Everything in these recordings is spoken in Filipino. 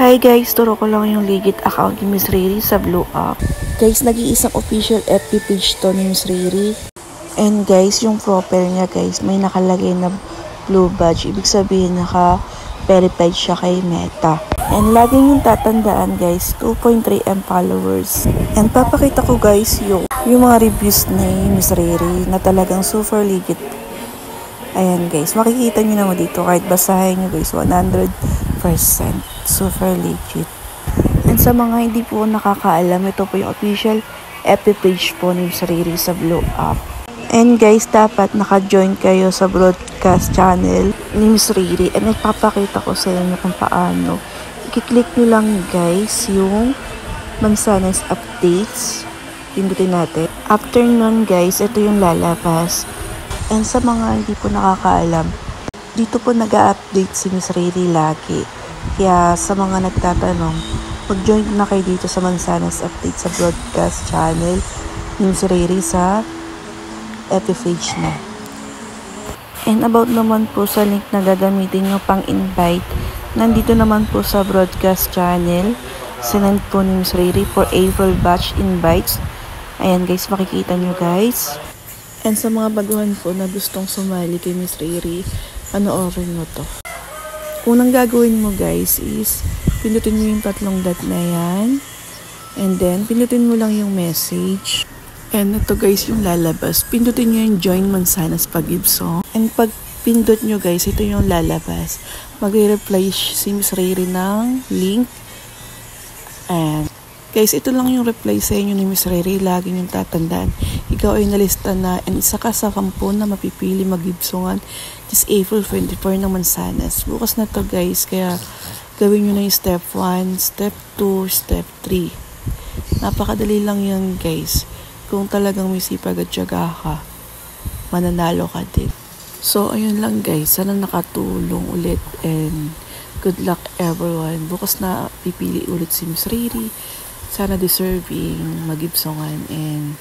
Hi guys, turo ko lang yung legit account ni Miss Riri sa Blue App. Guys, nag-iisang official FB page to ni Miss Riri. And guys, yung profile niya guys, may nakalagay na blue badge. Ibig sabihin naka-verified siya kay Meta. And lagi yung tatandaan guys, 2.3M followers. And papakita ko guys yung mga reviews ni Miss Riri na talagang super legit. Ayan guys, makikita nyo naman dito kahit basahin nyo guys, 100%. Super legit. And sa mga hindi po nakakaalam, ito po yung official FB page po ni Miss Riri sa Blue App. And guys, dapat naka-join kayo sa broadcast channel ni Miss Riri. And ipapakita ko sa inyo kung paano. I-click nyo lang guys yung Mansanas updates. Pindutin natin. After nun guys, ito yung lalabas. And sa mga hindi po nakakaalam, dito po nag-update si Miss Riri lagi. Kaya sa mga nagtatanong, mag-join na kayo dito sa Mansanas Update sa broadcast channel ni Miss Riri sa FB page na. And about naman po sa link na gagamitin nyo pang invite, nandito naman po sa broadcast channel, sinend po ni Miss Riri for April batch invites. Ayan guys, makikita nyo guys. And sa mga baguhan po na gustong sumali kay Miss Riri, panoorin mo to. Unang gagawin mo guys is pindutin mo yung tatlong dot na yan. And then pindutin mo lang yung message. And ito guys yung lalabas. Pindutin nyo yung join Mansanas Pag-ibsong. And pag pindot nyo guys, ito yung lalabas. Magre-reply si Miss Riri ng link. And guys, ito lang yung reply sa inyo ni Miss Riri. Lagi yung tatandaan. Ikaw ay nalista na and isa ka sa 10 na mapipili mag-ibsongan this April 24 ng Mansanas. Bukas na to guys. Kaya gawin nyo na yung step 1, step 2, step 3. Napakadali lang yan guys. Kung talagang may sipag at tiyaga ka, mananalo ka din. So ayun lang guys. Sana nakatulong ulit and good luck everyone. Bukas na pipili ulit si Miss Riri. Sana deserving mag-ibsongan and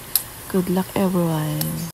good luck everyone.